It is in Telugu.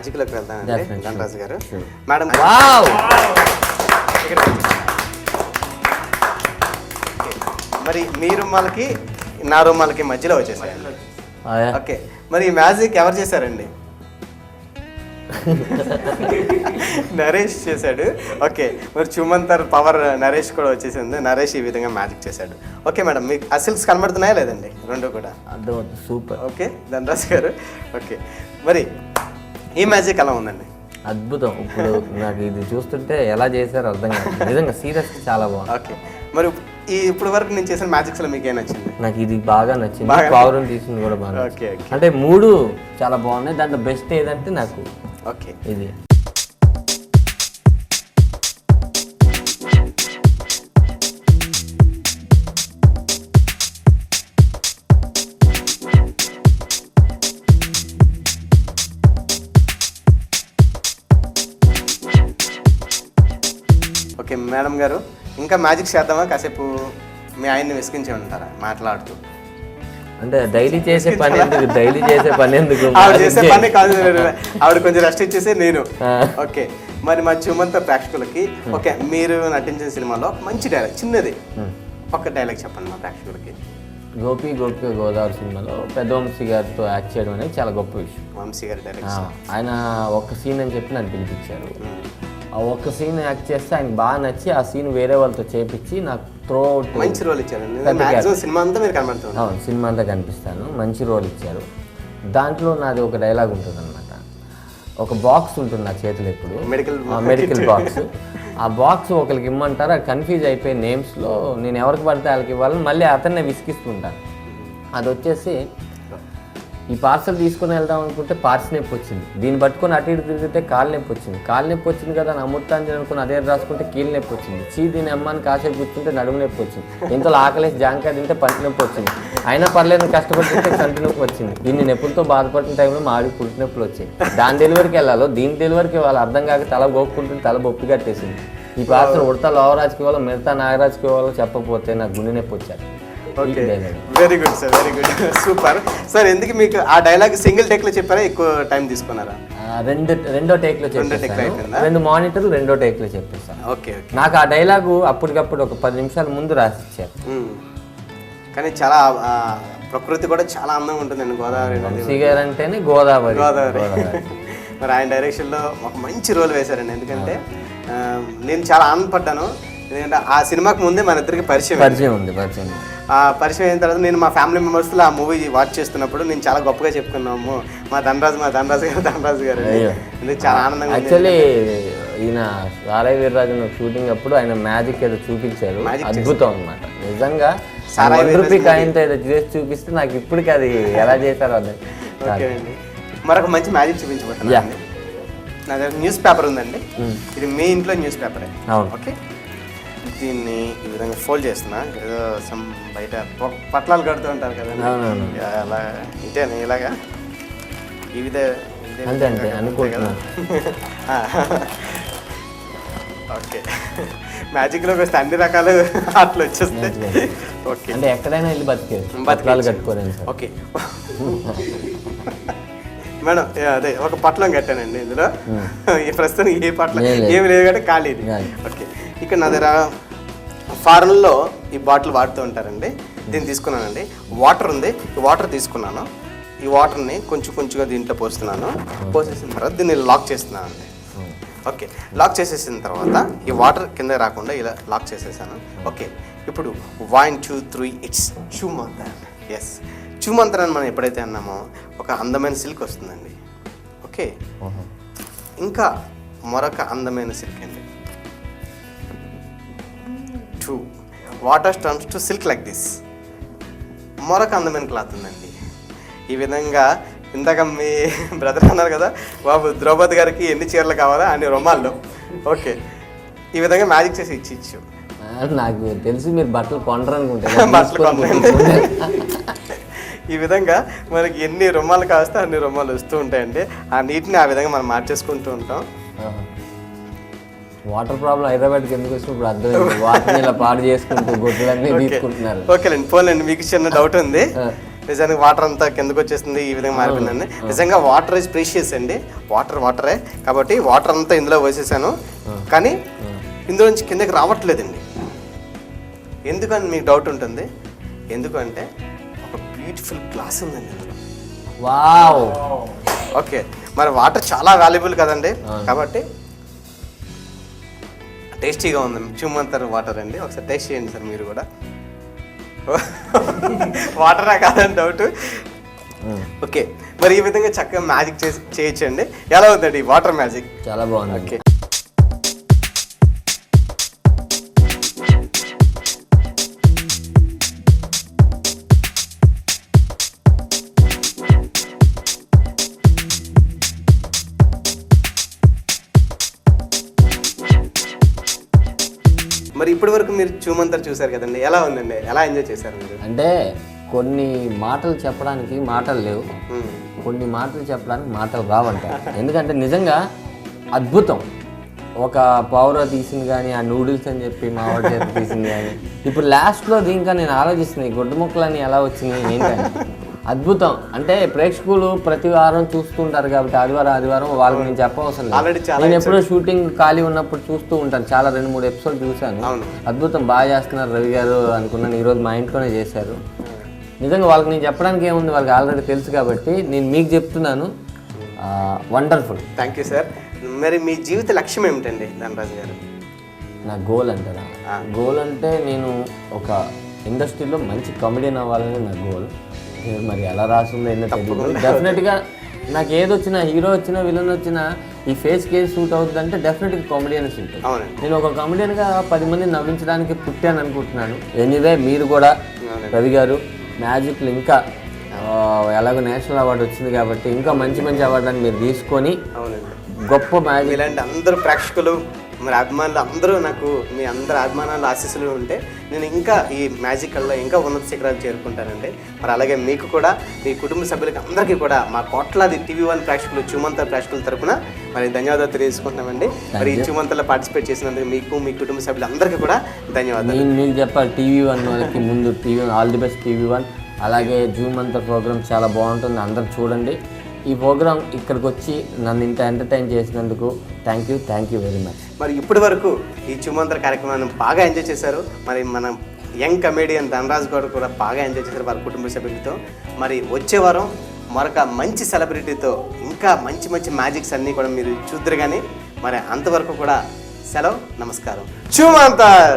మ్యాజిక్ లోకి వెళ్తానండి Definitely. ధనరాజు గారు. Sure. మేడం వావ్ మరి మీ రుమాలకి నా రుమాలకి మధ్యలో వచ్చేసాయి. ఓకే, మరి ఈ మ్యాజిక్ ఎవరు చేశారండి? నరేష్ చేశాడు. ఓకే, మరి చుమంతర్ పవర్ నరేష్ కూడా వచ్చేసింది. నరేష్ ఈ విధంగా మ్యాజిక్ చేశాడు. ఓకే మేడం, మీకు అసిల్స్ కనబడుతున్నాయా లేదండి? రెండు కూడా అర్థమవుతుంది. సూపర్. ఓకే ధనరాజ్ గారు. ఓకే, మరి ఈ మ్యాజిక్ ఎలా ఉందండి? అద్భుతం. ఇప్పుడు నాకు ఇది చూస్తుంటే ఎలా చేశారో అర్థం కాదు. నిజంగా సీరియస్ చాలా బాగుంది. ఓకే, మరి ఇప్పుడు వరకు నేను చేసిన మ్యాజిక్స్లో మీకు ఏం నచ్చింది? నాకు ఇది బాగా నచ్చింది. బాగా పౌరం తీసింది కూడా బాగా ఓకే ఓకే అంటే మూడు చాలా బాగున్నాయి. దాంట్లో బెస్ట్ ఏదంటే నాకు ఓకే. ఇది. ఓకే మేడం గారు, ఇంకా మ్యాజిక్ చేద్దామా? కాసేపు మీ ఆయన్ని విసిగించే ఉంటారా మాట్లాడుతూ? అంటే డైలీ చేసే పని ఎందుకు? డైలీ చేసే పని ఎందుకు? ఆవిడ చేసే పని కాదు, ఆవిడ కొంచెం రెస్ట్ ఇచ్చేసి నేను. ఓకే, మరి మా చుమంత ప్రేక్షకులకి ఓకే మీరు నటించిన సినిమాలో మంచి డైలాగ్ చిన్నది ఒక్క డైలాగ్ చెప్పండి మా ప్రేక్షకులకి. గోపి గోపిక గోదావరి సినిమాలో పెద్ద వంశీ గారితో యాక్ట్ చేయడం అనేది చాలా గొప్ప విషయం. వంశీ గారి డైరెక్షన్. ఆయన ఒక్క సీన్ అని చెప్పి నన్ను పిలిపించారు. ఆ ఒక్క సీన్ యాక్ట్ చేస్తే ఆయనకి బాగా నచ్చి ఆ సీన్ వేరే వాళ్ళతో చేపించి నాకు త్రో మంచి రోల్ ఇచ్చారండి. మాక్సిమం సినిమా అంతా మీరు కనబడుతుంది. అవును, సినిమా అంతా కనిపిస్తాను. మంచి రోల్ ఇచ్చారు. దాంట్లో నాది ఒక డైలాగ్ ఉంటుంది అనమాట. ఒక బాక్స్ ఉంటుంది నా చేతిలో ఎప్పుడు, మెడికల్ బాక్స్. ఆ బాక్స్ ఒకరికి ఇమ్మంటారు, అది కన్ఫ్యూజ్ అయిపోయి నేమ్స్లో నేను ఎవరికి పడితే వాళ్ళకి ఇవ్వాలని మళ్ళీ అతన్నే విసిగిస్తుంటాను. అది వచ్చేసి ఈ పార్సల్ తీసుకుని వెళ్దాం అనుకుంటే పార్సల్ నొప్పి వచ్చింది, దీన్ని పట్టుకొని అటు ఇటు తిరిగితే కాలు నొప్పి వచ్చింది, కాలు నొప్పి వచ్చింది కదా అని అమ్ముతాను అనుకుని అదే రాసుకుంటే కీళ్ళు నొప్పి వచ్చింది, దీని అమ్మాని కాసేపు కూర్చుంటే నడుము నొప్పి వచ్చింది, ఇంతలో ఆకలేసి జాంకాయ తింటే పంటి నొప్పి వచ్చింది, అయినా పర్లేదు కష్టపడుతుంటే కంటి నొప్పి వచ్చింది. ఇన్ని నొప్పులతో బాధపడిన టైంలో మా ఆడికి పుట్టి నొప్పులు వచ్చాయి. దాని డెలివరీకి వెళ్ళాలో దీని డెలివరీకి వాళ్ళు అర్థం కాక తల గోక్కుంటుంది, తల బొప్పి కట్టేసింది. ఈ పాత్ర ఉడతా లోవరాజుకి ఇవ్వాలో మిగతా నాగరాజుకి ఇవ్వాలో చెప్పకపోతే నాకు గుండె నొప్పి వచ్చారు. Okay, very good sir, very good, super sir. ఎందుకు మీకు ఆ డైలాగ్ సింగిల్ టేక్ లో చెప్పారా, ఎక్కువ టైం తీసుకున్నారా? రెండో టేక్ లో చెప్పేసాను. 2 మానిటర్లు రెండో టేక్ లో చెప్పేసాను. Okay okay. నాకు ఆ డైలాగు అప్పటికప్పుడు ఒక 10 నిమిషాల ముందు రాసిచ్చారు. కానీ చాలా ప్రకృతి కూడా చాలా అందంగా ఉంటుందండి గోదావరి నది. గారు అంటేనే గోదావరి. మరి ఆయన డైరెక్షన్లో ఒక మంచి రోల్ వేశారండి. ఎందుకంటే నేను చాలా ఆనందపడ్డాను. ఎందుకంటే ఆ సినిమాకి ముందే మన ఇద్దరికి పరిచయం ఉంది. ఆ పరిచయం అయిన తర్వాత నేను మా ఫ్యామిలీ మెంబర్స్లో ఆ మూవీ వాచ్ చేస్తున్నప్పుడు నేను చాలా గొప్పగా చెప్పుకున్నాము మా ధనరాజు గారు ఎందుకు చాలా ఆనందంగా. యాక్చువల్లీ ఈయన సారాయి వీర్రాజు షూటింగ్ అప్పుడు ఆయన మ్యాజిక్ ఏదో చూపించారు, అద్భుతం అనమాట. నిజంగా ఆయనతో ఏదో చేసి చూపిస్తే నాకు ఇప్పటికి అది ఎలా చేశారో అది. ఓకే అండి, మరొక మంచి మ్యాజిక్ చూపించబోతున్నాను. నా దగ్గర న్యూస్ పేపర్ ఉందండి. ఇది మీ ఇంట్లో న్యూస్ పేపరే. ఓకే, దీన్ని ఈ విధంగా ఫోల్డ్ చేస్తున్నా. ఏదో సమ్ బయట పట్లాలు కడుతూ ఉంటారు కదండి, అలా ఇంతేనా ఇలాగా ఈ విధంగా అనుకుంటున్నా. ఓకే, మ్యాజిక్లోకి వస్తే అన్ని రకాలు అట్లా వచ్చేస్తాయి. ఓకే, అంటే ఎక్కడైనా వెళ్ళి బతికేది కట్టుకోలేదు. ఓకే మేడం, అదే ఒక పట్లం కట్టానండి ఇందులో. ఈ ప్రస్తుతం ఏ పట్లం ఏమి లేదు కాబట్టి ఖాళీ. ఓకే, ఇక్కడ నా దగ్గర ఫారెన్లో ఈ బాటిల్ వాడుతూ ఉంటారండి. దీన్ని తీసుకున్నానండి. వాటర్ ఉంది, ఈ వాటర్ తీసుకున్నాను. ఈ వాటర్ని కొంచెంగా దీంట్లో పోస్తున్నాను. పోసేసిన తర్వాత దీన్ని లాక్ చేస్తున్నానండి. ఓకే, లాక్ చేసేసిన తర్వాత ఈ వాటర్ కింద రాకుండా ఇలా లాక్ చేసేసాను. ఓకే, ఇప్పుడు 1 2 3 ఇట్స్ చుమంతర్. ఎస్, చుమంతర్ అని మనం ఎప్పుడైతే అన్నామో ఒక అందమైన సిల్క్ వస్తుందండి. ఓకే, ఇంకా మరొక అందమైన సిల్క్ అండి. 2 water turns to silk like this. మరొక అందమైన క్లాత్ ఉందండి. ఈ విధంగా ఇందాక మీ బ్రదర్ అన్నారు కదా బాబు, ద్రౌపది గారికి ఎన్ని చీరలు కావాలా అన్ని రుమాల్లో. ఓకే, ఈ విధంగా మ్యాజిక్ చేసి ఇచ్చు. నాకు తెలిసి మీరు బట్టలు కొనరనుకుంటే ఈ విధంగా మనకి ఎన్ని రుమాలు కావస్తే అన్ని రుమాలు వస్తూ ఉంటాయండి. ఆ నీటిని ఆ విధంగా మనం మార్చేసుకుంటూ ఉంటాం. వాటర్ ప్రాబ్లం హైదరాబాద్కి ఎందుకు వచ్చినప్పుడు అర్థమైంది. వాటర్ ఇలా పాడు చేసుకుంటూ గొడ్లన్నీ తీసుకుంటున్నారు. ఓకేలేండి, పోలేండి. మీకు చిన్న డౌట్ ఉంది. నిజానికి వాటర్ అంతా కిందకు వచ్చేస్తుంది, ఈ విధంగా మారిపోయిందండి. నిజంగా వాటర్ ఇస్ ప్రీషియస్ అండి, వాటరే కాబట్టి వాటర్ అంతా ఇందులో వేసేసాను, కానీ ఇందులో నుంచి కిందకి రావట్లేదండి. ఎందుకని మీకు డౌట్ ఉంటుంది, ఎందుకంటే ఒక బ్యూటిఫుల్ గ్లాస్ ఉందండి ఇందులో. వావ్. ఓకే, మరి వాటర్ చాలా వాల్యుబుల్ కదండి, కాబట్టి టేస్టీగా ఉంది. చూమంతర్ వాటర్ అండి, ఒకసారి టేస్ట్ చేయండి సార్ మీరు కూడా. వాటరా కాదని డౌట్. ఓకే, మరి ఈ విధంగా చక్కగా మ్యాజిక్ చేయొచ్చండి. ఎలా ఉందండి వాటర్ మ్యాజిక్? చాలా బాగుంది. ఓకే, మరి ఇప్పటి వరకు మీరు చూమంతర్ చూసారు కదండి, ఎలా ఉందండి, ఎలా ఎంజాయ్ చేశారు మీరు? అంటే కొన్ని మాటలు చెప్పడానికి మాటలు లేవు, కొన్ని మాటలు చెప్పడానికి మాటలు రావంట. ఎందుకంటే నిజంగా అద్భుతం. ఒక పౌర తీసింది కానీ, ఆ నూడిల్స్ అని చెప్పి మావాడి చేత తీసింది కానీ, ఇప్పుడు లాస్ట్లో ఇంకా నేను ఆలోచిస్తున్నాయి గుడ్డ ముక్కలని ఎలా వచ్చినాయి ఏంటని. అద్భుతం. అంటే ప్రేక్షకులు ప్రతి వారం చూస్తుంటారు కాబట్టి ఆదివారం వాళ్ళకి నేను చెప్పవసరం లేదు. నేను ఎప్పుడో షూటింగ్ ఖాళీ ఉన్నప్పుడు చూస్తూ ఉంటాను, చాలా 2-3 ఎపిసోడ్ చూశాను. అద్భుతం, బాగా చేస్తున్నారు రవి గారు అనుకున్నాను. ఈరోజు మా ఇంట్లోనే చేశారు. నిజంగా వాళ్ళకి నేను చెప్పడానికి ఏముంది, వాళ్ళకి ఆల్రెడీ తెలుసు కాబట్టి నేను మీకు చెప్తున్నాను. వండర్ఫుల్. Thank you sir. మరి మీ జీవిత లక్ష్యం ఏమిటండి ధనరాజు గారు? నా గోల్ అంటారా? గోల్ అంటే నేను ఒక ఇండస్ట్రీలో మంచి కామెడియన్ అవ్వాలని నా గోల్. మరి ఎలా రాసిందో ఏంటో తెలియదు. డెఫినెట్గా నాకు ఏదొచ్చినా, హీరో వచ్చినా విలన్ వచ్చినా, ఈ ఫేస్కి ఏది సూట్ అవుతుంది అంటే డెఫినెట్గా కామెడియన్ సూట్. నేను ఒక కామెడియన్గా 10 మందిని నవ్వించడానికి పుట్టాను అనుకుంటున్నాను. ఎనీవే మీరు కూడా రవి గారు మ్యాజిక్లు ఇంకా ఎలాగో నేషనల్ అవార్డు వచ్చింది కాబట్టి ఇంకా మంచి మంచి అవార్డుని మీరు తీసుకొని గొప్ప మ్యాజిక్ ఇలాంటి అందరూ ప్రేక్షకులు మరి అభిమానులు అందరూ నాకు మీ అందరి అభిమానాలు ఆశీస్సులు ఉంటే నేను ఇంకా ఈ మ్యాజికల్లో ఇంకా ఉన్నత శిఖరాలు చేరుకుంటానండి. మరి అలాగే మీకు కూడా మీ కుటుంబ సభ్యులకి అందరికీ కూడా మా కోట్లాది TV1 ప్రేక్షకులు చూమంతర్ ప్రేక్షకుల తరపున మరి ధన్యవాదాలు తెలియజేసుకుంటున్నామండి. మరి ఈ చూమంతర్లో పార్టిసిపేట్ చేసినందుకు మీకు మీ కుటుంబ సభ్యులందరికీ కూడా ధన్యవాదాలు. నేను చెప్పాలి TV1 వాళ్ళకి ముందు TV1 all the best TV1. అలాగే చూమంతర్ ప్రోగ్రామ్ చాలా బాగుంటుంది, అందరు చూడండి. ఈ ప్రోగ్రామ్ ఇక్కడికి వచ్చి నన్ను ఇంత ఎంటర్టైన్ చేసినందుకు థ్యాంక్ యూ వెరీ మచ్. మరి ఇప్పటి వరకు ఈ చూమంతర్ కార్యక్రమాన్ని బాగా ఎంజాయ్ చేశారు. మరి మన యంగ్ కమేడియన్ ధనరాజ్ గారు కూడా బాగా ఎంజాయ్ చేశారు వారి కుటుంబ సభ్యులతో. మరి వచ్చే వారం మరొక మంచి సెలబ్రిటీతో ఇంకా మంచి మంచి మ్యాజిక్స్ అన్నీ కూడా మీరు చూద్దరు. కానీ మరి అంతవరకు కూడా సెలవు, నమస్కారం. చూమంతర్.